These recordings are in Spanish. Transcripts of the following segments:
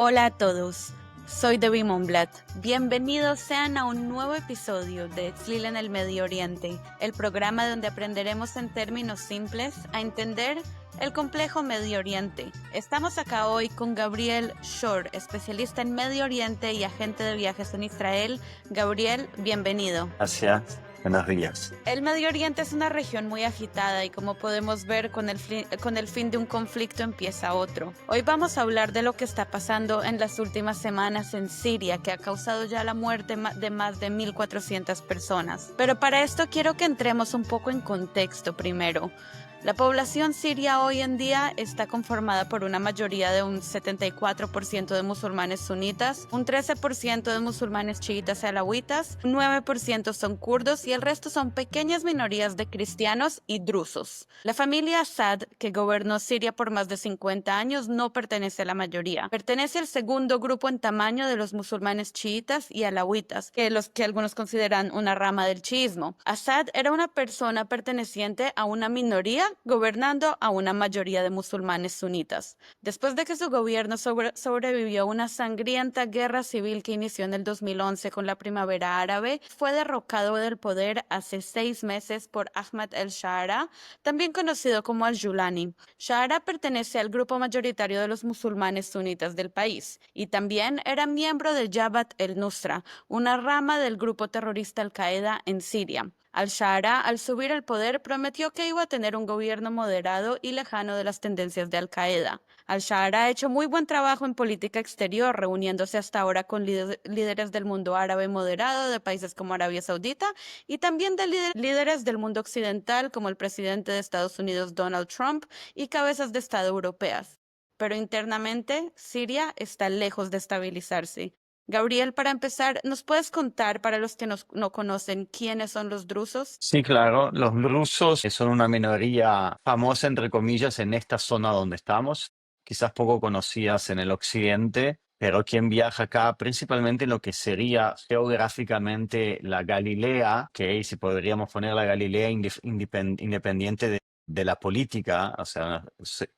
Hola a todos, soy Debbie Monblat. Bienvenidos sean a un nuevo episodio de Tzlil en el Medio Oriente, el programa donde aprenderemos en términos simples a entender el complejo Medio Oriente. Estamos acá hoy con Gabriel Shor, especialista en Medio Oriente y agente de viajes en Israel. Gabriel, bienvenido. Gracias. Buenos días. El Medio Oriente es una región muy agitada y como podemos ver con el fin de un conflicto empieza otro. Hoy vamos a hablar de lo que está pasando en las últimas semanas en Siria, que ha causado ya la muerte de más de 1.400 personas. Pero para esto quiero que entremos un poco en contexto primero. La población siria hoy en día está conformada por una mayoría de un 74% de musulmanes sunitas, un 13% de musulmanes chiitas y alawitas, un 9% son kurdos y el resto son pequeñas minorías de cristianos y drusos. La familia Assad, que gobernó Siria por más de 50 años, no pertenece a la mayoría. Pertenece al segundo grupo en tamaño de los musulmanes chiitas y alawitas, que algunos consideran una rama del chiismo. Assad era una persona perteneciente a una minoría gobernando a una mayoría de musulmanes sunitas. Después de que su gobierno sobrevivió a una sangrienta guerra civil que inició en el 2011 con la Primavera Árabe, fue derrocado del poder hace 6 meses por Ahmad el-Shara, también conocido como al-Julani. Shara pertenece al grupo mayoritario de los musulmanes sunitas del país y también era miembro de Jabhat el-Nusra, una rama del grupo terrorista Al-Qaeda en Siria. Al-Shara, al subir al poder, prometió que iba a tener un gobierno moderado y lejano de las tendencias de Al-Qaeda. Al-Shara ha hecho muy buen trabajo en política exterior, reuniéndose hasta ahora con líderes del mundo árabe moderado de países como Arabia Saudita y también de líderes del mundo occidental como el presidente de Estados Unidos Donald Trump y cabezas de Estado europeas. Pero internamente, Siria está lejos de estabilizarse. Gabriel, para empezar, ¿nos puedes contar, para los que no conocen, quiénes son los drusos? Sí, claro, los drusos son una minoría famosa, entre comillas, en esta zona donde estamos, quizás poco conocidas en el occidente, pero quien viaja acá, principalmente en lo que sería geográficamente la Galilea, que si podríamos poner la Galilea independiente de la política, o sea,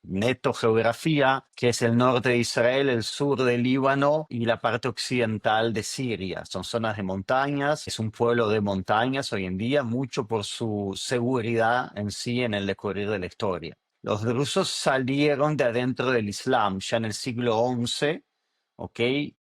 neto geografía, que es el norte de Israel, el sur del Líbano y la parte occidental de Siria. Son zonas de montañas, es un pueblo de montañas hoy en día, mucho por su seguridad en sí en el decorrer de la historia. Los drusos salieron de adentro del Islam ya en el siglo XI, ¿ok?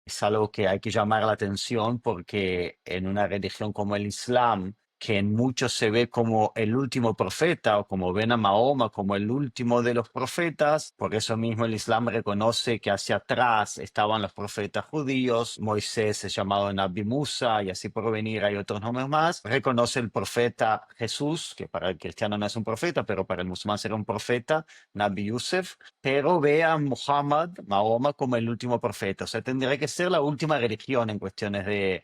Es algo que hay que llamar la atención porque en una religión como el Islam, que en muchos se ve como el último profeta o como ven a Mahoma como el último de los profetas, por eso mismo el Islam reconoce que hacia atrás estaban los profetas judíos, Moisés es llamado Nabi Musa y así por venir hay otros nombres más, reconoce el profeta Jesús, que para el cristiano no es un profeta, pero para el musulmán será un profeta, Nabi Yusuf, pero ve a Mahoma como el último profeta, o sea, tendría que ser la última religión en cuestiones de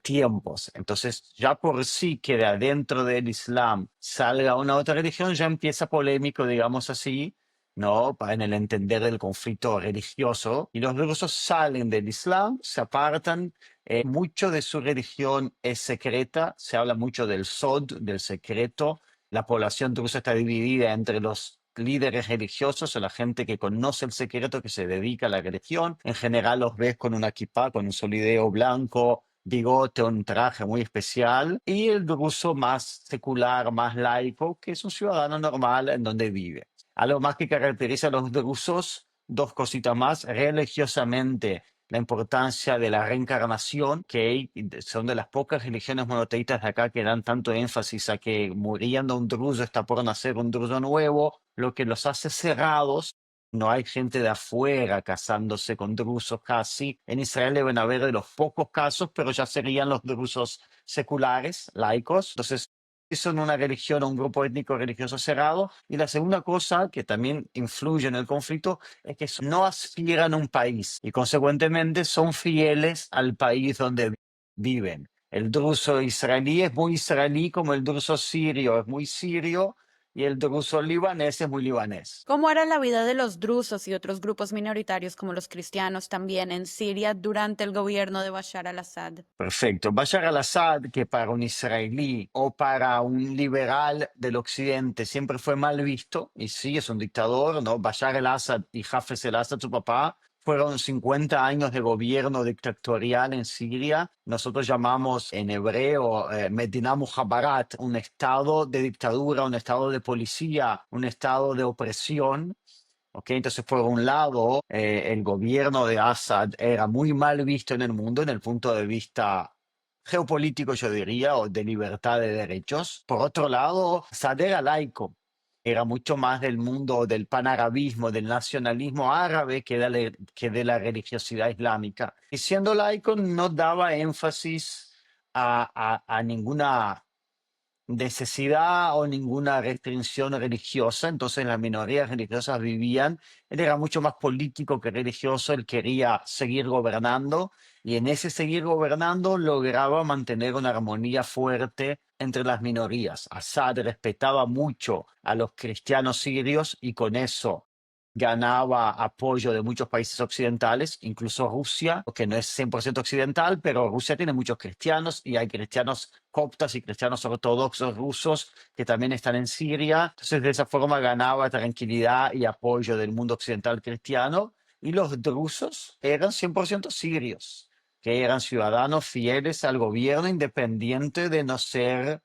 tiempos. Entonces, ya por sí que de adentro del Islam salga una otra religión, ya empieza polémico, digamos así, ¿no? En el entender del conflicto religioso. Y los drusos salen del Islam, se apartan. Mucho de su religión es secreta, se habla mucho del Sod, del secreto. La población drusa está dividida entre los líderes religiosos o la gente que conoce el secreto, que se dedica a la religión. En general los ves con una kipá, con un solideo blanco, bigote, un traje muy especial, y el druso más secular, más laico, que es un ciudadano normal en donde vive. Algo más que caracteriza a los drusos, dos cositas más, religiosamente, la importancia de la reencarnación, que son de las pocas religiones monoteístas de acá que dan tanto énfasis a que muriendo un druso está por nacer un druso nuevo, lo que los hace cerrados. No hay gente de afuera casándose con drusos casi. En Israel deben haber de los pocos casos, pero ya serían los drusos seculares, laicos. Entonces, son una religión o un grupo étnico religioso cerrado. Y la segunda cosa que también influye en el conflicto es que no aspiran a un país y consecuentemente son fieles al país donde viven. El druso israelí como el druso sirio es muy sirio y el druso libanés es muy libanés. ¿Cómo era la vida de los drusos y otros grupos minoritarios como los cristianos también en Siria durante el gobierno de Bashar al-Assad? Perfecto. Bashar al-Assad, que para un israelí o para un liberal del occidente siempre fue mal visto, y sí, es un dictador, ¿no? Bashar al-Assad y Hafez al-Assad, su papá, fueron 50 años de gobierno dictatorial en Siria. Nosotros llamamos en hebreo Medina Muhabarat, un estado de dictadura, un estado de policía, un estado de opresión. ¿Ok? Entonces, por un lado, el gobierno de Assad era muy mal visto en el mundo en el punto de vista geopolítico, yo diría, o de libertad de derechos. Por otro lado, Assad era laico, era mucho más del mundo del panarabismo, del nacionalismo árabe que de la religiosidad islámica. Y siendo laico no daba énfasis a ninguna necesidad o ninguna restricción religiosa, entonces las minorías religiosas vivían, él era mucho más político que religioso, él quería seguir gobernando y en ese seguir gobernando lograba mantener una armonía fuerte entre las minorías. Assad respetaba mucho a los cristianos sirios y con eso ganaba apoyo de muchos países occidentales, incluso Rusia, que no es 100% occidental, pero Rusia tiene muchos cristianos y hay cristianos coptas y cristianos ortodoxos rusos que también están en Siria. Entonces, de esa forma ganaba tranquilidad y apoyo del mundo occidental cristiano. Y los drusos eran 100% sirios, que eran ciudadanos fieles al gobierno independiente de no ser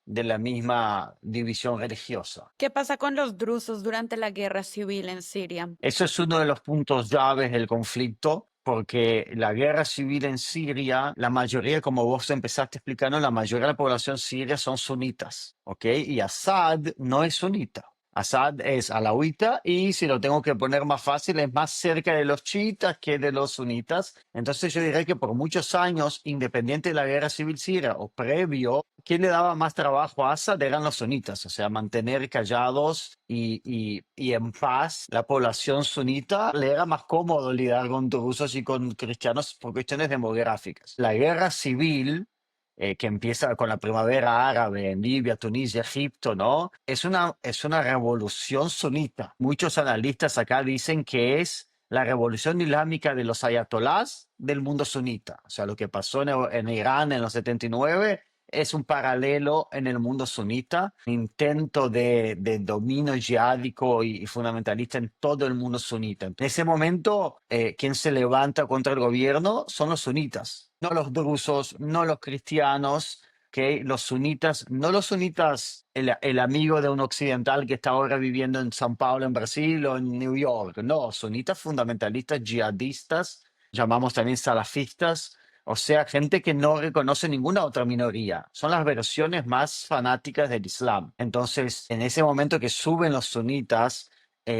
de la misma división religiosa. ¿Qué pasa con los drusos durante la guerra civil en Siria? Eso es uno de los puntos llaves del conflicto, porque la guerra civil en Siria, la mayoría, como vos empezaste explicando, la mayoría de la población siria son sunitas, ¿ok? Y Assad no es sunita. Assad es alauita y, si lo tengo que poner más fácil, es más cerca de los chiitas que de los sunitas. Entonces yo diría que por muchos años, independiente de la guerra civil siria o previo, ¿quién le daba más trabajo a Assad? Eran los sunitas, o sea, mantener callados y en paz la población sunita. Le era más cómodo lidiar con drusos y con cristianos por cuestiones demográficas. La guerra civil que empieza con la primavera árabe en Libia, Tunisia, Egipto, ¿no? Es una revolución sunita. Muchos analistas acá dicen que es la revolución islámica de los ayatolás del mundo sunita. O sea, lo que pasó en Irán en los 79 es un paralelo en el mundo sunita, un intento de dominio yihadico y fundamentalista en todo el mundo sunita. En ese momento, quien se levanta contra el gobierno son los sunitas, no los drusos, no los cristianos, que los sunitas, no los sunitas, el amigo de un occidental que está ahora viviendo en San Paulo, en Brasil o en New York, no, sunitas fundamentalistas, yihadistas, llamamos también salafistas, o sea, gente que no reconoce ninguna otra minoría. Son las versiones más fanáticas del Islam. Entonces, en ese momento que suben los sunitas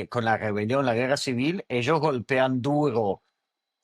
con la rebelión, la guerra civil, ellos golpean duro,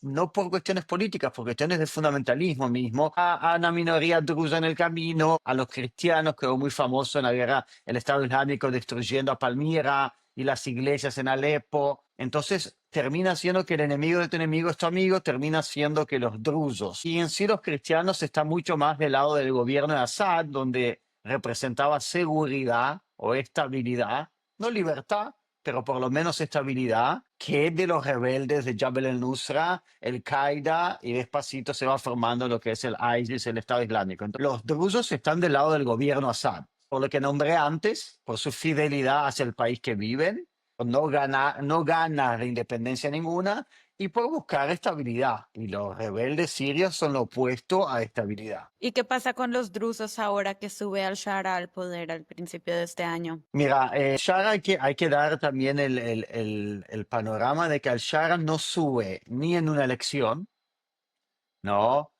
no por cuestiones políticas, por cuestiones de fundamentalismo mismo, a una minoría drusa en el camino, a los cristianos, que fue muy famoso en la guerra, el Estado Islámico destruyendo a Palmira y las iglesias en Alepo. Entonces termina siendo que el enemigo de tu enemigo es tu amigo, termina siendo que los drusos. Y en sí los cristianos están mucho más del lado del gobierno de Assad, donde representaba seguridad o estabilidad, no libertad, pero por lo menos estabilidad, que es de los rebeldes de Jabal el-Nusra, el Qaeda, y despacito se va formando lo que es el ISIS, el Estado Islámico. Entonces, los drusos están del lado del gobierno Assad, por lo que nombré antes, por su fidelidad hacia el país que viven, por no ganas de independencia ninguna, y por buscar estabilidad. Y los rebeldes sirios son lo opuesto a estabilidad. ¿Y qué pasa con los drusos ahora que sube al-Shara al poder al principio de este año? Mira, Shara hay que dar también el panorama de que al-Shara no sube ni en una elección, ¿no?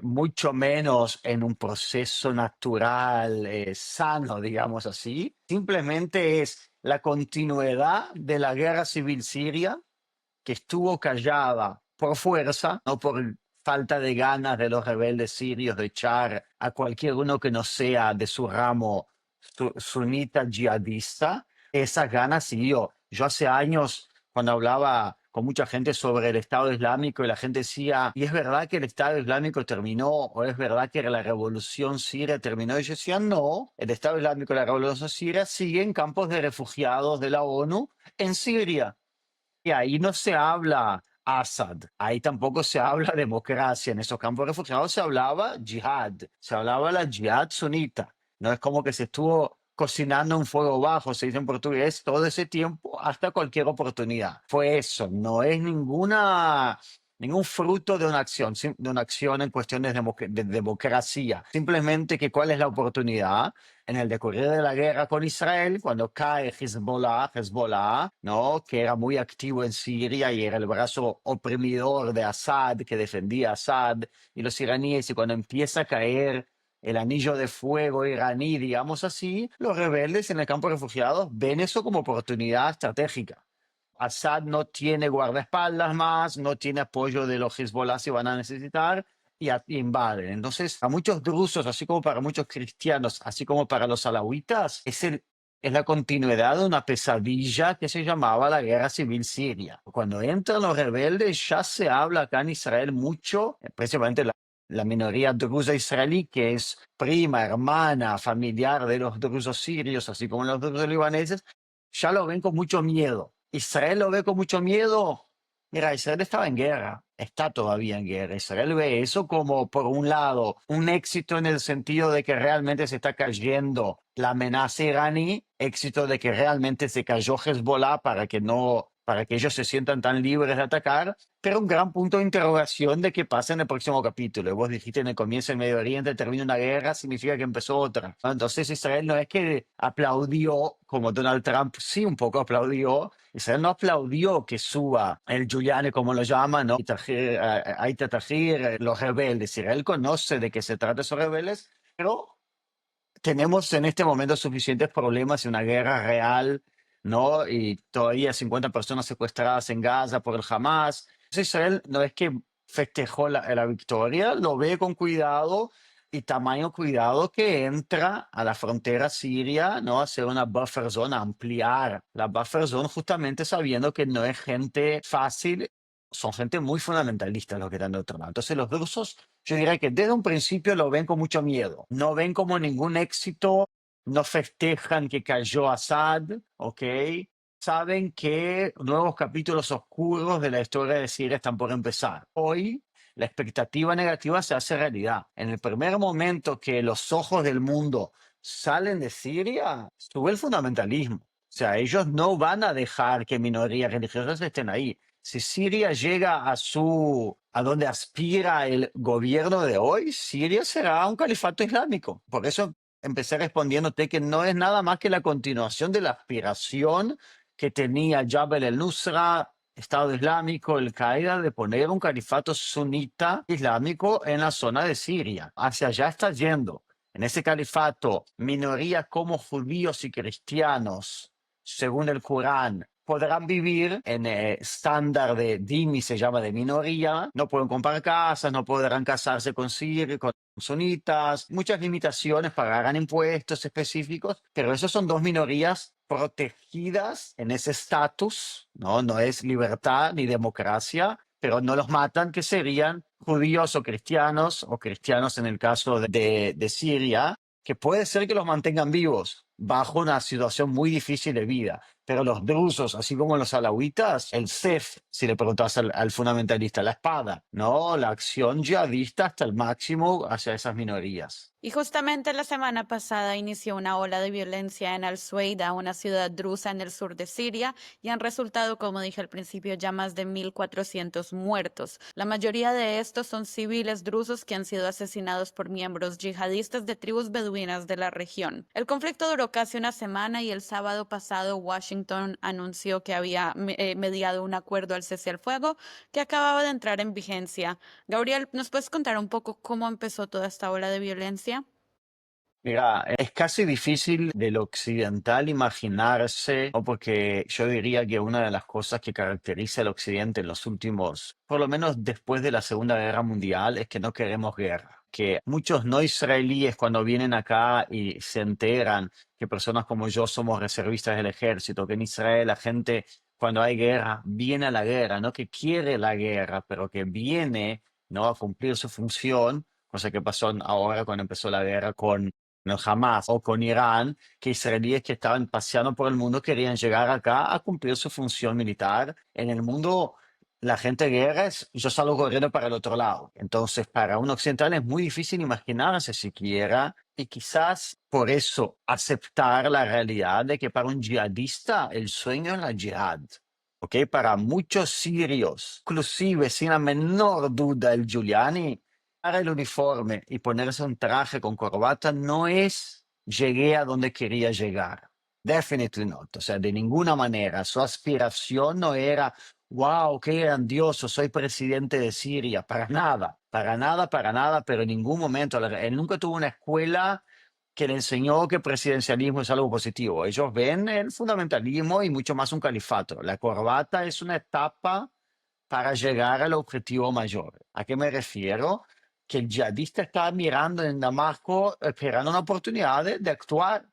Mucho menos en un proceso natural, sano, digamos así. Simplemente es la continuidad de la guerra civil siria, que estuvo callada por fuerza, no por falta de ganas de los rebeldes sirios de echar a cualquier uno que no sea de su ramo sunita yihadista. Esas ganas siguió. Yo hace años, cuando hablaba con mucha gente sobre el Estado Islámico, y la gente decía, ¿y es verdad que el Estado Islámico terminó? ¿O es verdad que la revolución siria terminó? Y yo decía, no, el Estado Islámico y la revolución siria siguen campos de refugiados de la ONU en Siria. Y ahí no se habla Assad, ahí tampoco se habla democracia. En esos campos de refugiados se hablaba yihad, se hablaba la yihad sunita. No es como que se estuvo cocinando en fuego bajo, se dice en portugués, todo ese tiempo hasta cualquier oportunidad. Fue eso, no es ningún fruto de una acción, de una acción en cuestiones de democracia. Simplemente que cuál es la oportunidad en el decorrer de la guerra con Israel, cuando cae Hezbollah, ¿no? Que era muy activo en Siria y era el brazo oprimidor de Assad, que defendía a Assad y los iraníes, y cuando empieza a caer el anillo de fuego iraní, digamos así, los rebeldes en el campo de refugiados ven eso como oportunidad estratégica. Assad no tiene guardaespaldas más, no tiene apoyo de los Hezbollah si van a necesitar y invaden. Entonces, a muchos drusos, así como para muchos cristianos, así como para los alawitas, es la continuidad de una pesadilla que se llamaba la Guerra Civil Siria. Cuando entran los rebeldes, ya se habla acá en Israel mucho, principalmente la minoría drusa israelí, que es prima, hermana, familiar de los drusos sirios, así como los drusos libaneses, ya lo ven con mucho miedo. Israel lo ve con mucho miedo. Mira, Israel estaba en guerra, está todavía en guerra. Israel ve eso como, por un lado, un éxito en el sentido de que realmente se está cayendo la amenaza iraní, éxito de que realmente se cayó Hezbollah para que ellos se sientan tan libres de atacar, pero un gran punto de interrogación de qué pasa en el próximo capítulo. Y vos dijiste en el comienzo del Medio Oriente termina una guerra, significa que empezó otra. Entonces Israel no es que aplaudió, como Donald Trump sí un poco aplaudió. Israel no aplaudió que suba el Giuliani, como lo llaman, ¿no? Aita Tahrir, los rebeldes. Israel conoce de qué se trata esos rebeldes, pero tenemos en este momento suficientes problemas y una guerra real, ¿no? Y todavía 50 personas secuestradas en Gaza por el Hamas. Entonces Israel no es que festejó la victoria, lo ve con cuidado y tamaño cuidado que entra a la frontera siria, ¿no? A hacer una buffer zone, a ampliar la buffer zone justamente sabiendo que no es gente fácil, son gente muy fundamentalista los que están de otro lado. Entonces los rusos, yo diría que desde un principio lo ven con mucho miedo, no ven como ningún éxito, no festejan que cayó Assad, ¿ok? Saben que nuevos capítulos oscuros de la historia de Siria están por empezar. Hoy la expectativa negativa se hace realidad. En el primer momento que los ojos del mundo salen de Siria, sube el fundamentalismo. O sea, ellos no van a dejar que minorías religiosas estén ahí. Si Siria llega a donde aspira el gobierno de hoy, Siria será un califato islámico. Por eso empecé respondiéndote que no es nada más que la continuación de la aspiración que tenía Jabal el-Nusra, Estado Islámico, Al-Qaeda, de poner un califato sunita islámico en la zona de Siria. Hacia allá está yendo. En ese califato, minorías como judíos y cristianos, según el Corán, podrán vivir en estándar de dhimmi, se llama de minoría, no pueden comprar casas, no podrán casarse con con sunitas, muchas limitaciones, pagarán impuestos específicos, pero esos son dos minorías protegidas en ese estatus, ¿no? No es libertad ni democracia, pero no los matan, que serían judíos o cristianos en el caso de Siria, que puede ser que los mantengan vivos bajo una situación muy difícil de vida. Pero los drusos, así como los alawitas, el sef, si le preguntas al fundamentalista, la espada, ¿no? La acción yihadista hasta el máximo hacia esas minorías. Y justamente la semana pasada inició una ola de violencia en Al-Sueida, una ciudad drusa en el sur de Siria, y han resultado, como dije al principio, ya más de 1.400 muertos. La mayoría de estos son civiles drusos que han sido asesinados por miembros yihadistas de tribus beduinas de la región. El conflicto duró casi una semana y el sábado pasado Washington anunció que había mediado un acuerdo al cese al fuego que acababa de entrar en vigencia. Gabriel, ¿nos puedes contar un poco cómo empezó toda esta ola de violencia? Mira, es casi difícil del occidental imaginarse, ¿no? Porque yo diría que una de las cosas que caracteriza al occidente en los últimos, por lo menos después de la Segunda Guerra Mundial, es que no queremos guerra. Que muchos no israelíes cuando vienen acá y se enteran que personas como yo somos reservistas del ejército, que en Israel la gente cuando hay guerra viene a la guerra, no que quiere la guerra, pero que viene, ¿no? A cumplir su función, cosa que pasó ahora cuando empezó la guerra con no Hamas o con Irán, que israelíes que estaban paseando por el mundo querían llegar acá a cumplir su función militar. En el mundo, la gente de guerra es, yo salgo corriendo para el otro lado. Entonces, para un occidental es muy difícil imaginarse siquiera Y quizás por eso aceptar la realidad de que para un yihadista el sueño es la jihad. ¿Ok? Para muchos sirios, inclusive sin la menor duda el Giuliani, para el uniforme y ponerse un traje con corbata no es llegué a donde quería llegar. Definitely not. O sea, de ninguna manera. Su aspiración no era, wow, qué grandioso, soy presidente de Siria. Para nada, para nada, para nada, pero en ningún momento. Él nunca tuvo una escuela que le enseñó que presidencialismo es algo positivo. Ellos ven el fundamentalismo y mucho más un califato. La corbata es una etapa para llegar al objetivo mayor. ¿A qué me refiero? Que el yihadista está mirando en Damasco, esperando una oportunidad de actuar,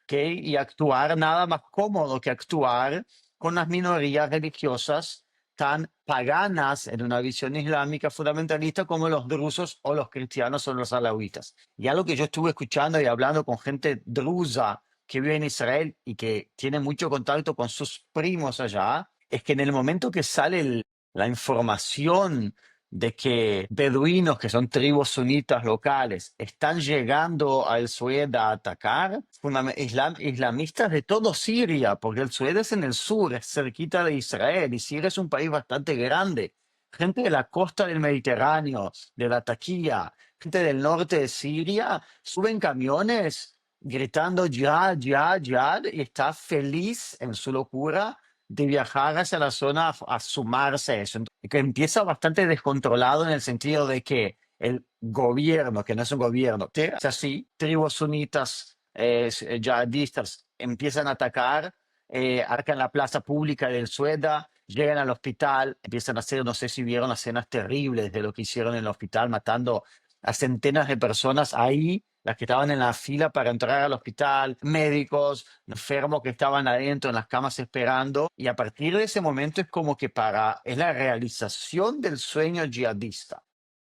¿ok? Y actuar nada más cómodo que actuar con las minorías religiosas tan paganas en una visión islámica fundamentalista como los drusos o los cristianos o los alawitas. Y algo que yo estuve escuchando y hablando con gente drusa que vive en Israel y que tiene mucho contacto con sus primos allá, es que en el momento que sale la información de que beduinos, que son tribus sunitas locales, están llegando al Suez a atacar, islamistas de todo Siria, porque el Suez es en el sur, es cerquita de Israel, y Siria es un país bastante grande. Gente de la costa del Mediterráneo, de la Taquía, gente del norte de Siria, suben camiones gritando ya, ya, ya, y está feliz en su locura de viajar hacia la zona a sumarse a eso. Que empieza bastante descontrolado en el sentido de que el gobierno, que no es un gobierno, es así, tribus sunitas, yihadistas, empiezan a atacar, arcan la plaza pública del Sueda, llegan al hospital, empiezan a hacer, no sé si vieron las escenas terribles de lo que hicieron en el hospital, matando a centenas de personas ahí, las que estaban en la fila para entrar al hospital, médicos, enfermos que estaban adentro en las camas esperando. Y a partir de ese momento es como que es la realización del sueño yihadista.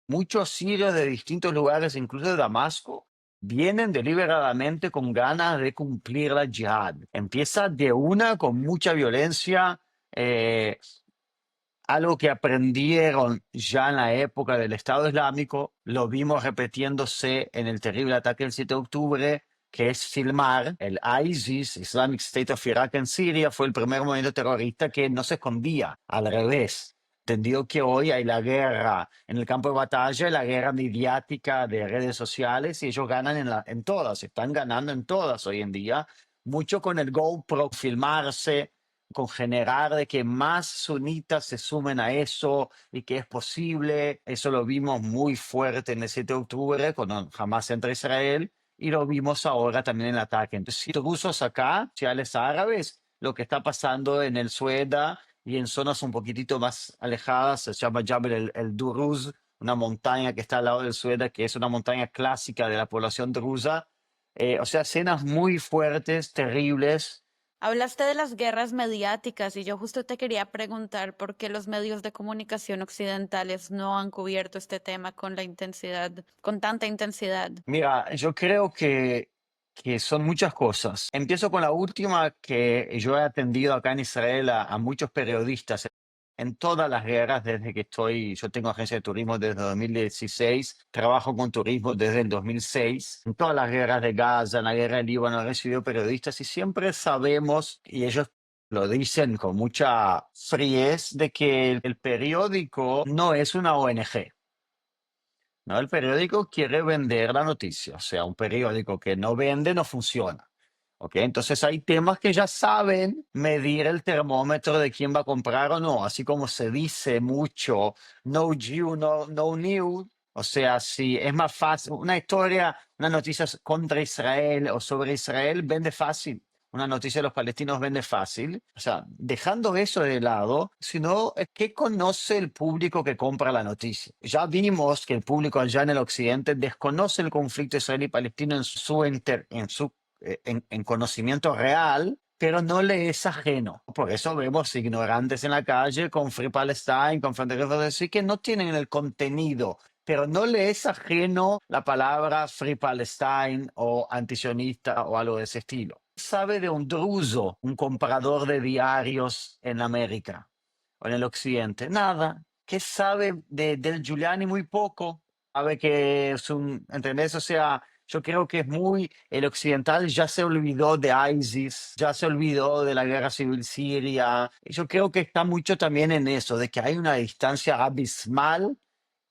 Muchos sirios de distintos lugares, incluso de Damasco, vienen deliberadamente con ganas de cumplir la jihad. Empieza de una con mucha violencia, eh, algo que aprendieron ya en la época del Estado Islámico, lo vimos repitiéndose en el terrible ataque del 7 de octubre, que es filmar el ISIS, Islamic State of Iraq en Siria, fue el primer movimiento terrorista que no se escondía, al revés. Entendido que hoy hay la guerra en el campo de batalla, la guerra mediática de redes sociales, y ellos ganan en todas, están ganando en todas hoy en día, mucho con el GoPro, filmarse, con generar de que más sunitas se sumen a eso y que es posible. Eso lo vimos muy fuerte en el 7 de octubre, cuando Hamas entra a Israel, y lo vimos ahora también en el ataque. Entonces, si rusos acá, sociales árabes, lo que está pasando en el Sueda y en zonas un poquitito más alejadas, se llama Jabal el Duruz, una montaña que está al lado del Sueda, que es una montaña clásica de la población drusa. O sea, escenas muy fuertes, terribles. Hablaste de las guerras mediáticas y yo justo te quería preguntar por qué los medios de comunicación occidentales no han cubierto este tema con la intensidad, con tanta intensidad. Mira, yo creo que son muchas cosas. Empiezo con la última, que yo he atendido acá en Israel a muchos periodistas en todas las guerras desde que yo tengo agencia de turismo desde 2016, trabajo con turismo desde el 2006. En todas las guerras de Gaza, en la guerra del Líbano, he recibido periodistas y siempre sabemos, y ellos lo dicen con mucha friez, de que el periódico no es una ONG. ¿No? El periódico quiere vender la noticia, o sea, un periódico que no vende no funciona. ¿Ok? Entonces hay temas que ya saben medir el termómetro de quién va a comprar o no, así como se dice mucho, no Jew, no new. O sea, si es más fácil, una historia, una noticia contra Israel o sobre Israel vende fácil. Una noticia de los palestinos vende fácil. O sea, dejando eso de lado, sino, ¿qué conoce el público que compra la noticia? Ya vimos que el público allá en el occidente desconoce el conflicto israelí-palestino en conocimiento real, pero no le es ajeno. Por eso vemos ignorantes en la calle con Free Palestine, con Fronteras así, que no tienen el contenido, pero no le es ajeno la palabra Free Palestine o antisionista o algo de ese estilo. ¿Sabe de un druso, un comprador de diarios en América o en el occidente? Nada. ¿Qué sabe del Giuliani? Muy poco. Sabe que es un, ¿entendés? O sea, Yo creo que es muy, el occidental ya se olvidó de ISIS, ya se olvidó de la guerra civil siria. Yo creo que está mucho también en eso, de que hay una distancia abismal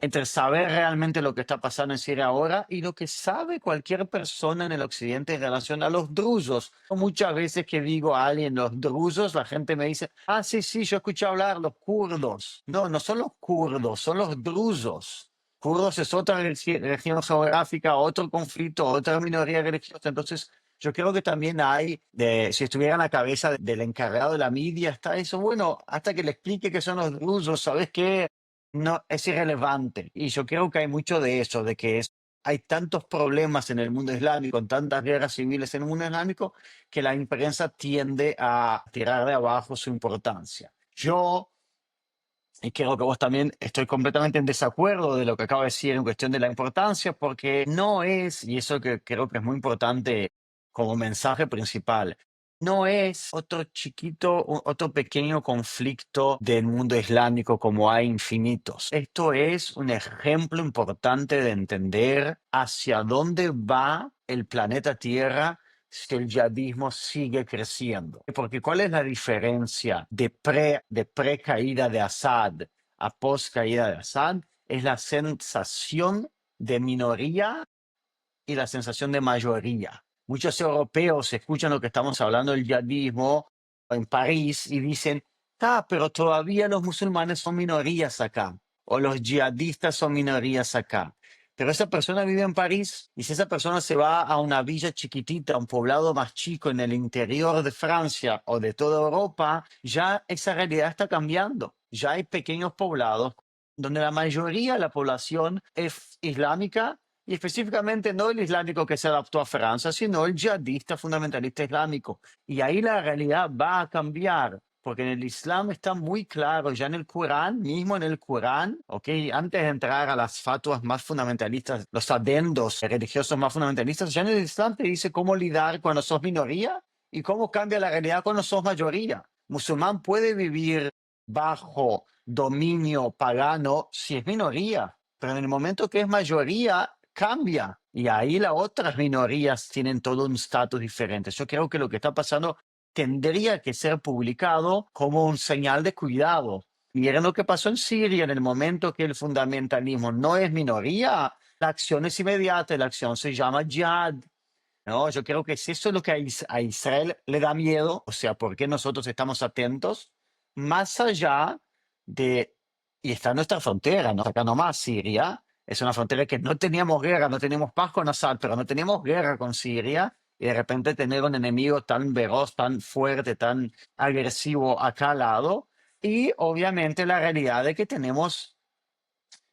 entre saber realmente lo que está pasando en Siria ahora y lo que sabe cualquier persona en el occidente en relación a los drusos. Muchas veces que digo a alguien los drusos, la gente me dice, ah, sí, sí, yo escuché hablar los kurdos. No, no son los kurdos, son los drusos. Kurdos es otra región geográfica, otro conflicto, otra minoría religiosa. Entonces, yo creo que también hay, si estuviera en la cabeza del encargado de la media, está eso, bueno, hasta que le explique qué son los drusos, ¿sabes qué? No, es irrelevante. Y yo creo que hay mucho de eso, de que hay tantos problemas en el mundo islámico, tantas guerras civiles en el mundo islámico, que la prensa tiende a tirar de abajo su importancia. Yo, y creo que vos también, estoy completamente en desacuerdo de lo que acabo de decir en cuestión de la importancia, porque no es, y eso que creo que es muy importante como mensaje principal, no es otro chiquito, otro pequeño conflicto del mundo islámico como hay infinitos. Esto es un ejemplo importante de entender hacia dónde va el planeta Tierra si el yihadismo sigue creciendo. Porque ¿cuál es la diferencia de pre-caída de Assad a post-caída de Assad? Es la sensación de minoría y la sensación de mayoría. Muchos europeos escuchan lo que estamos hablando del yihadismo en París y dicen, ah, pero todavía los musulmanes son minorías acá, o los yihadistas son minorías acá. Pero esa persona vive en París y si esa persona se va a una villa chiquitita, a un poblado más chico en el interior de Francia o de toda Europa, ya esa realidad está cambiando. Ya hay pequeños poblados donde la mayoría de la población es islámica y específicamente no el islámico que se adaptó a Francia, sino el yihadista fundamentalista islámico. Y ahí la realidad va a cambiar, porque en el Islam está muy claro, ya en el Corán, mismo en el Corán, ¿ok? Antes de entrar a las fatuas más fundamentalistas, los adendos religiosos más fundamentalistas, ya en el Islam te dice cómo lidiar cuando sos minoría y cómo cambia la realidad cuando sos mayoría. Musulmán puede vivir bajo dominio pagano si es minoría, pero en el momento que es mayoría, cambia. Y ahí las otras minorías tienen todo un estatus diferente. Yo creo que lo que está pasando tendría que ser publicado como un señal de cuidado. Miren lo que pasó en Siria en el momento que el fundamentalismo no es minoría, la acción es inmediata, la acción se llama jihad. No, yo creo que si eso es lo que a Israel le da miedo, o sea, ¿por qué nosotros estamos atentos? Más allá de, y está en nuestra frontera, ¿no? Acá nomás, Siria, es una frontera que no teníamos guerra, no teníamos paz con Assad, pero no teníamos guerra con Siria, y de repente tener un enemigo tan veloz, tan fuerte, tan agresivo acá al lado, y obviamente la realidad de que tenemos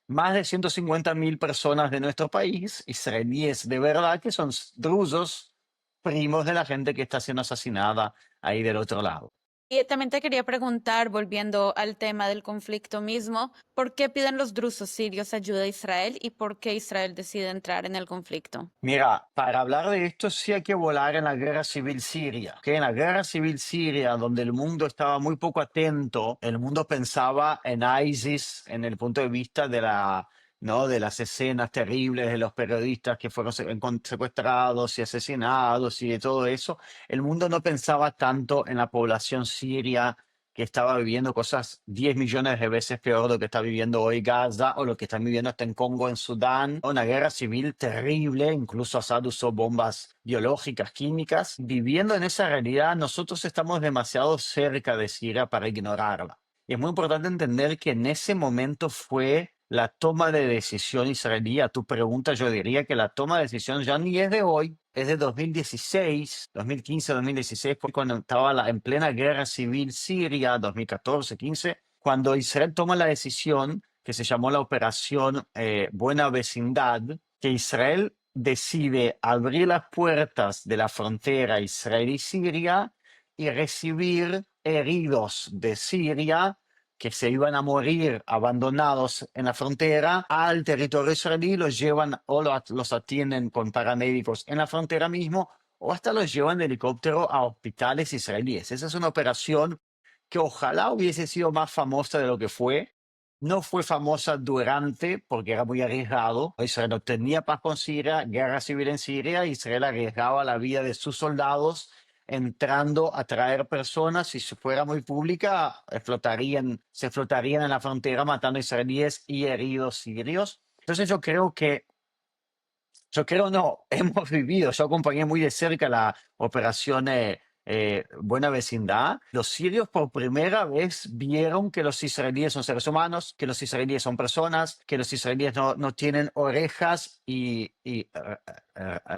más de 150.000 personas de nuestro país, israelíes de verdad, que son drusos, primos de la gente que está siendo asesinada ahí del otro lado. Y también te quería preguntar, volviendo al tema del conflicto mismo, ¿por qué piden los drusos sirios ayuda a Israel y por qué Israel decide entrar en el conflicto? Mira, para hablar de esto sí hay que volar en la guerra civil siria. Que en la guerra civil siria, donde el mundo estaba muy poco atento, el mundo pensaba en ISIS en el punto de vista de ¿no? de las escenas terribles de los periodistas que fueron secuestrados y asesinados y de todo eso. El mundo no pensaba tanto en la población siria que estaba viviendo cosas 10 millones de veces peor de lo que está viviendo hoy Gaza o lo que están viviendo hasta en Congo, en Sudán. Una guerra civil terrible, incluso Assad usó bombas biológicas, químicas. Viviendo en esa realidad, nosotros estamos demasiado cerca de Siria para ignorarla. Y es muy importante entender que en ese momento fue la toma de decisión israelí. A tu pregunta, yo diría que la toma de decisión ya ni es de hoy, es de 2016, 2015, 2016, fue cuando estaba en plena guerra civil siria, 2014, 15, cuando Israel toma la decisión que se llamó la Operación Buena Vecindad, que Israel decide abrir las puertas de la frontera israelí-siria y recibir heridos de Siria que se iban a morir abandonados en la frontera al territorio israelí, los llevan o los atienden con paramédicos en la frontera mismo o hasta los llevan de helicóptero a hospitales israelíes. Esa es una operación que ojalá hubiese sido más famosa de lo que fue, No fue famosa durante, porque era muy arriesgado. Israel no tenía paz con Siria, guerra civil en Siria. Israel arriesgaba la vida de sus soldados entrando a traer personas. Si se fuera muy pública, se flotarían en la frontera matando israelíes y heridos sirios. Entonces yo creo no, hemos vivido, yo acompañé muy de cerca la operación Buena Vecindad. Los sirios por primera vez vieron que los israelíes son seres humanos, que los israelíes son personas, que los israelíes no tienen orejas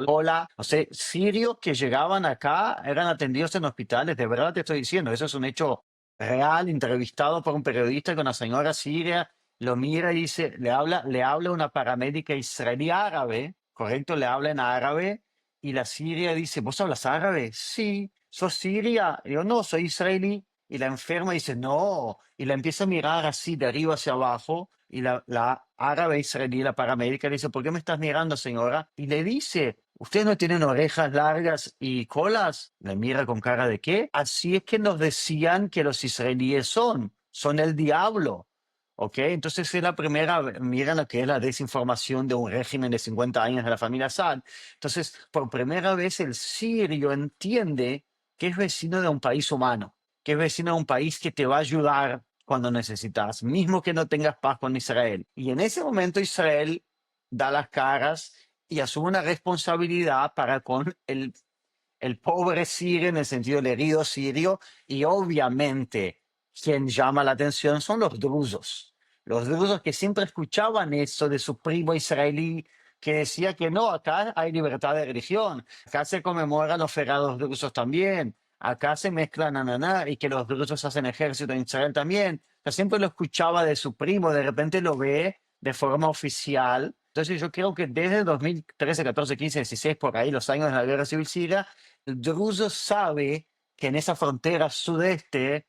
hola. O sea, sirios que llegaban acá eran atendidos en hospitales, de verdad te estoy diciendo, eso es un hecho real, entrevistado por un periodista con una señora siria, lo mira y dice, le habla una paramédica israelí árabe, correcto, le habla en árabe, y la siria dice, ¿vos hablas árabe? Sí. ¿Sos siria? Y yo, no, soy israelí. Y la enferma dice, no. Y la empieza a mirar así de arriba hacia abajo. Y la árabe israelí, la paramédica, le dice, ¿por qué me estás mirando, señora? Y le dice, ¿ustedes no tienen orejas largas y colas? Le mira con cara de qué. Así es que nos decían que los israelíes son el diablo. ¿Ok? Entonces es la primera, mira lo que es la desinformación de un régimen de 50 años de la familia Assad. Entonces, por primera vez el sirio entiende que es vecino de un país humano, que es vecino de un país que te va a ayudar cuando necesitas, mismo que no tengas paz con Israel. Y en ese momento Israel da las caras y asume una responsabilidad para con el pobre sirio, en el sentido del herido sirio, y obviamente quien llama la atención son los drusos. Los drusos que siempre escuchaban eso de su primo israelí que decía que no, acá hay libertad de religión, acá se conmemoran los feriados drusos también, acá se mezclan ananá y que los drusos hacen ejército en Israel también. O sea, siempre lo escuchaba de su primo, de repente lo ve de forma oficial. Entonces yo creo que desde 2013, 14, 15, 16, por ahí, los años de la guerra civil siria, el druso sabe que en esa frontera sudoeste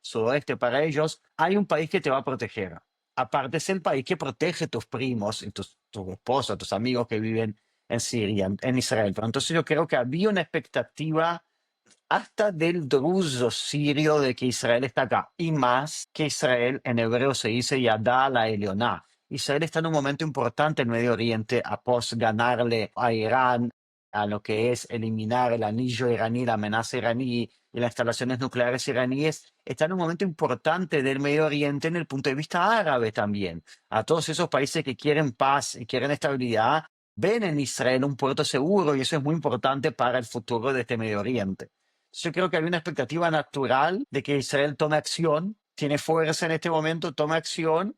para ellos, hay un país que te va a proteger. Aparte es el país que protege tus primos y tu esposa, tus amigos que viven en Siria, en Israel. Pero entonces yo creo que había una expectativa hasta del druso sirio de que Israel está acá. Y más que Israel, en hebreo se dice Yadá la Elioná. Israel está en un momento importante en Medio Oriente após ganarle a Irán, a lo que es eliminar el anillo iraní, la amenaza iraní y las instalaciones nucleares iraníes. Está en un momento importante del Medio Oriente en el punto de vista árabe también. A todos esos países que quieren paz y quieren estabilidad, ven en Israel un puerto seguro y eso es muy importante para el futuro de este Medio Oriente. Yo creo que hay una expectativa natural de que Israel tome acción, tiene fuerza en este momento, tome acción,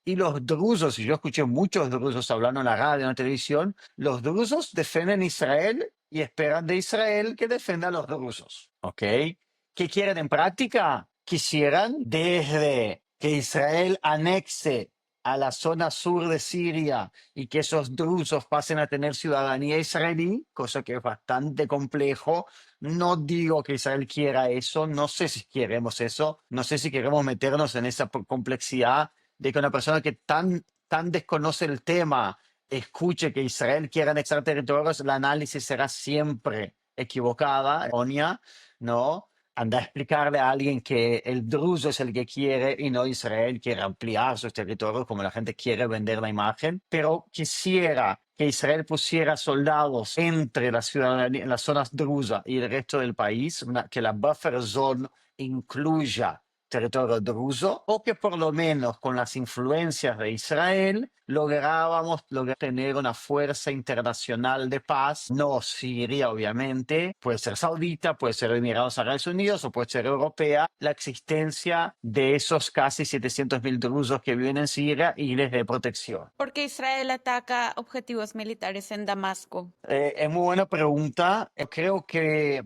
y los drusos, y yo escuché muchos drusos hablando en la radio, en la televisión, los drusos defienden Israel y esperan de Israel que defienda a los drusos. ¿Ok? ¿Qué quieren en práctica? Quisieran desde que Israel anexe a la zona sur de Siria y que esos drusos pasen a tener ciudadanía israelí, cosa que es bastante complejo. No digo que Israel quiera eso, no sé si queremos eso, no sé si queremos meternos en esa complejidad de que una persona que tan desconoce el tema escuche que Israel quiera anexar territorios, el análisis será siempre equivocada, errónea, ¿no? Anda a explicarle a alguien que el druso es el que quiere y no Israel quiere ampliar sus territorios como la gente quiere vender la imagen, pero quisiera que Israel pusiera soldados entre la ciudadanía, las zonas drusas y el resto del país, que la buffer zone incluya territorio druso, o que por lo menos con las influencias de Israel lográbamos tener una fuerza internacional de paz, no Siria obviamente, puede ser saudita, puede ser Emiratos Árabes Unidos o puede ser europea, la existencia de esos casi 700.000 drusos que viven en Siria y les dé protección. ¿Por qué Israel ataca objetivos militares en Damasco? Es muy buena pregunta. Creo que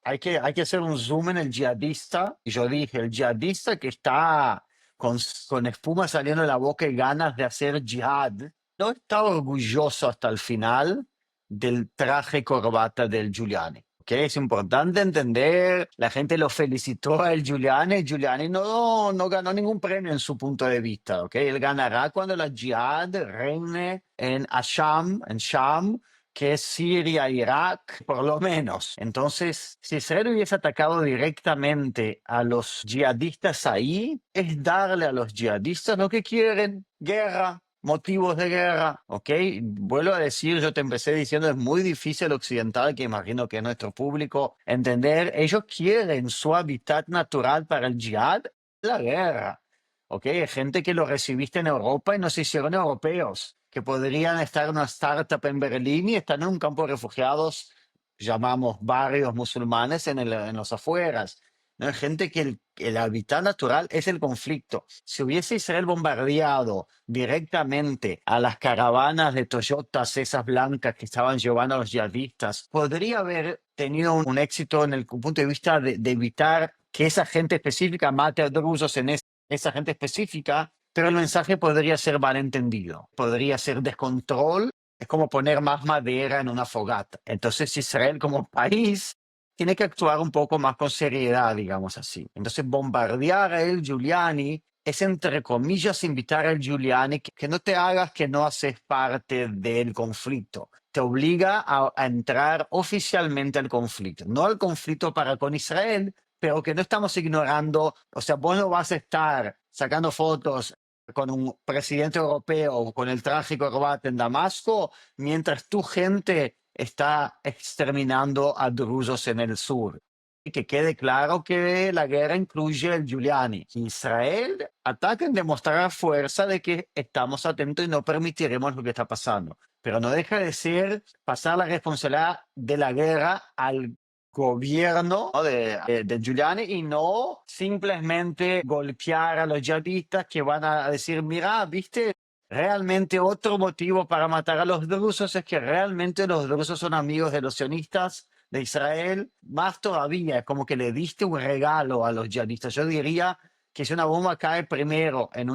hay que hacer un zoom en el yihadista. Y yo dije, el yihadista que está con espuma saliendo de la boca y ganas de hacer jihad, no está orgulloso hasta el final del traje corbata del Giuliani. ¿Ok? Es importante entender, la gente lo felicitó a el Giuliani no ganó ningún premio en su punto de vista. ¿Ok? Él ganará cuando la jihad reine en Sham, que es Siria, Irak, por lo menos. Entonces, si Israel hubiese atacado directamente a los yihadistas ahí, es darle a los yihadistas lo que quieren, guerra, motivos de guerra, ¿ok? Vuelvo a decir, yo te empecé diciendo, es muy difícil occidental, que imagino que es nuestro público, entender, ellos quieren su hábitat natural para el jihad, la guerra. ¿Ok? Hay gente que lo recibiste en Europa y no se hicieron europeos, que podrían estar en una startup en Berlín y están en un campo de refugiados, llamamos barrios musulmanes en los afueras. ¿No? Hay gente que el hábitat natural es el conflicto. Si hubiese Israel bombardeado directamente a las caravanas de Toyotas, esas blancas que estaban llevando a los yihadistas, podría haber tenido un éxito en el punto de vista de evitar que esa gente específica mate a drusos en esa gente específica, pero el mensaje podría ser malentendido, podría ser descontrol, es como poner más madera en una fogata. Entonces Israel como país tiene que actuar un poco más con seriedad, digamos así. Entonces bombardear a el Giuliani es, entre comillas, invitar al Giuliani que no te hagas que no haces parte del conflicto. Te obliga a entrar oficialmente al conflicto, no al conflicto para con Israel, pero que no estamos ignorando, o sea, vos no vas a estar sacando fotos con un presidente europeo con el traje y corbata en Damasco, mientras tu gente está exterminando a drusos en el sur. Y que quede claro que la guerra incluye el Giuliani. Israel ataca en demostrar fuerza de que estamos atentos y no permitiremos lo que está pasando. Pero no deja de ser pasar la responsabilidad de la guerra al gobierno, ¿no? de Giuliani y no simplemente golpear a los yihadistas que van a decir, mira, viste, realmente otro motivo para matar a los drusos es que realmente los drusos son amigos de los sionistas de Israel. Más todavía, es como que le diste un regalo a los yihadistas. Yo diría que si una bomba cae primero en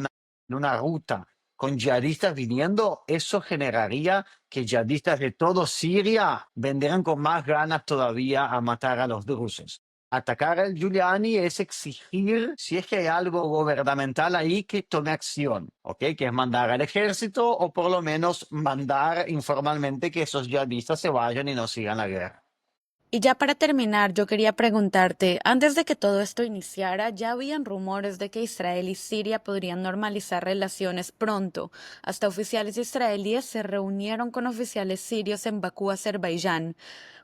una ruta con yihadistas viniendo, eso generaría que yihadistas de todo Siria vendrían con más ganas todavía a matar a los drusos. Atacar al Giuliani es exigir, si es que hay algo gubernamental ahí, que tome acción, ¿ok? Que es mandar al ejército o por lo menos mandar informalmente que esos yihadistas se vayan y no sigan la guerra. Y ya para terminar, yo quería preguntarte, antes de que todo esto iniciara, ya habían rumores de que Israel y Siria podrían normalizar relaciones pronto. Hasta oficiales israelíes se reunieron con oficiales sirios en Bakú, Azerbaiyán.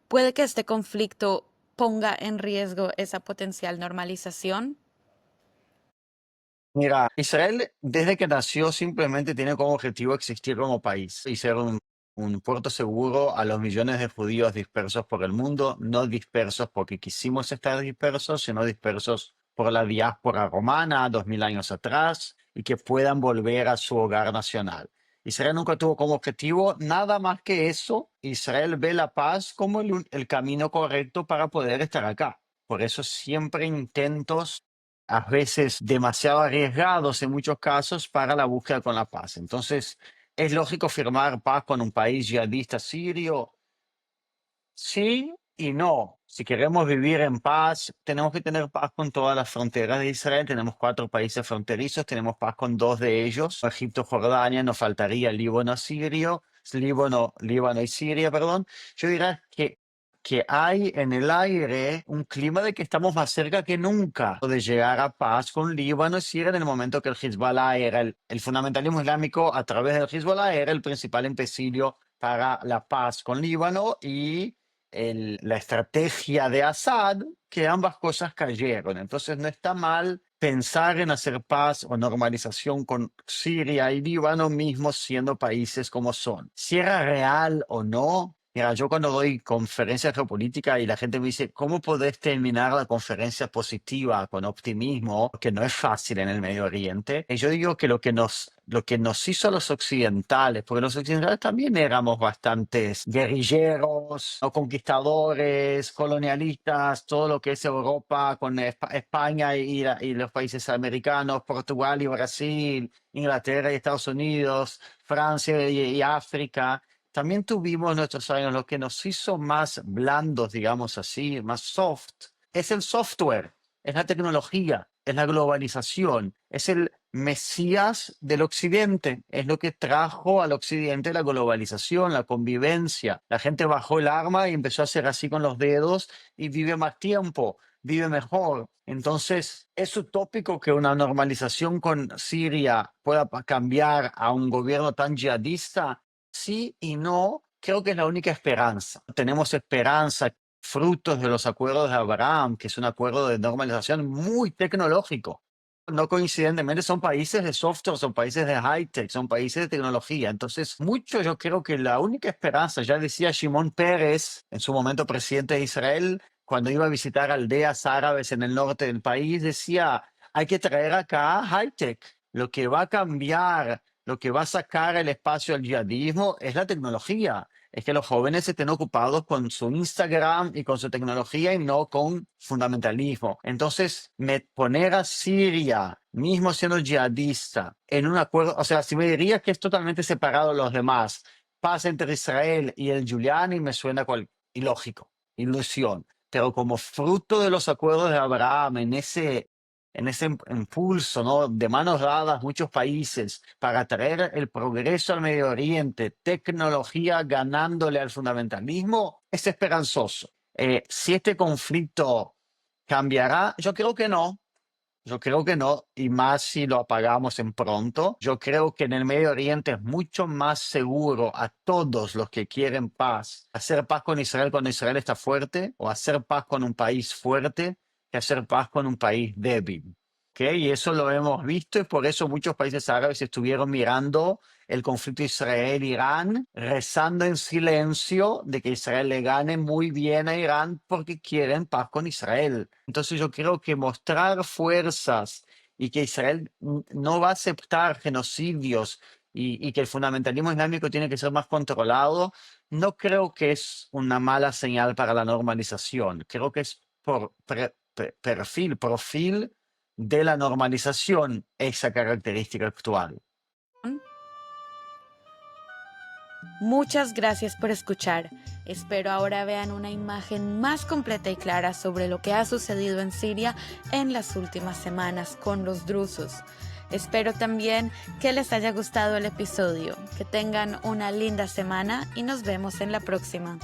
¿Puede que este conflicto ponga en riesgo esa potencial normalización? Mira, Israel desde que nació simplemente tiene como objetivo existir como país y ser un puerto seguro a los millones de judíos dispersos por el mundo, no dispersos porque quisimos estar dispersos, sino dispersos por la diáspora romana 2000 años atrás y que puedan volver a su hogar nacional. Israel nunca tuvo como objetivo nada más que eso. Israel ve la paz como el camino correcto para poder estar acá. Por eso siempre intentos a veces demasiado arriesgados en muchos casos para la búsqueda con la paz. Entonces, ¿es lógico firmar paz con un país yihadista sirio? Sí y no. Si queremos vivir en paz, tenemos que tener paz con todas las fronteras de Israel. Tenemos 4 países fronterizos, tenemos paz con 2 de ellos, Egipto, Jordania, nos faltaría Líbano y Siria, perdón. Yo diría que hay en el aire un clima de que estamos más cerca que nunca de llegar a paz con Líbano y Siria en el momento que el Hezbollah era el fundamentalismo islámico a través del Hezbollah era el principal empecilio para la paz con Líbano y la estrategia de Assad, que ambas cosas cayeron. Entonces no está mal pensar en hacer paz o normalización con Siria y Líbano mismos siendo países como son. Si era real o no. Mira, yo cuando doy conferencias geopolíticas y la gente me dice, ¿cómo podés terminar la conferencia positiva con optimismo? Que no es fácil en el Medio Oriente. Y yo digo que lo que nos hizo a los occidentales, porque los occidentales también éramos bastantes guerrilleros, ¿no? Conquistadores, colonialistas, todo lo que es Europa con España y los países americanos, Portugal y Brasil, Inglaterra y Estados Unidos, Francia y África. También tuvimos nuestros años, lo que nos hizo más blandos, digamos así, más soft, es el software, es la tecnología, es la globalización, es el mesías del occidente, es lo que trajo al occidente la globalización, la convivencia. La gente bajó el arma y empezó a hacer así con los dedos y vive más tiempo, vive mejor. Entonces, es utópico que una normalización con Siria pueda cambiar a un gobierno tan yihadista. Sí y no, creo que es la única esperanza. Tenemos esperanza, frutos de los acuerdos de Abraham, que es un acuerdo de normalización muy tecnológico. No coincidentemente son países de software, son países de high-tech, son países de tecnología. Entonces, mucho yo creo que la única esperanza, ya decía Shimon Peres, en su momento presidente de Israel, cuando iba a visitar aldeas árabes en el norte del país, decía, hay que traer acá high-tech. Lo que va a cambiar, lo que va a sacar el espacio al yihadismo es la tecnología. Es que los jóvenes estén ocupados con su Instagram y con su tecnología y no con fundamentalismo. Entonces, poner a Siria, mismo siendo yihadista, en un acuerdo, o sea, si me dirías que es totalmente separado de los demás, paz entre Israel y el Giuliani, me suena ilógico, ilusión. Pero como fruto de los acuerdos de Abraham, en ese impulso, ¿no? De manos dadas muchos países para traer el progreso al Medio Oriente, tecnología ganándole al fundamentalismo, es esperanzoso. Si este conflicto cambiará, yo creo que no. Yo creo que no, y más si lo apagamos en pronto. Yo creo que en el Medio Oriente es mucho más seguro a todos los que quieren paz hacer paz con Israel cuando Israel está fuerte o hacer paz con un país fuerte que hacer paz con un país débil. ¿Ok? Y eso lo hemos visto y por eso muchos países árabes estuvieron mirando el conflicto Israel-Irán, rezando en silencio de que Israel le gane muy bien a Irán porque quieren paz con Israel. Entonces yo creo que mostrar fuerzas y que Israel no va a aceptar genocidios y que el fundamentalismo islámico tiene que ser más controlado, no creo que es una mala señal para la normalización. Creo que es por profil de la normalización esa característica actual. Muchas gracias por escuchar. Espero ahora vean una imagen más completa y clara sobre lo que ha sucedido en Siria en las últimas semanas con los drusos. Espero también que les haya gustado el episodio, que tengan una linda semana y nos vemos en la próxima.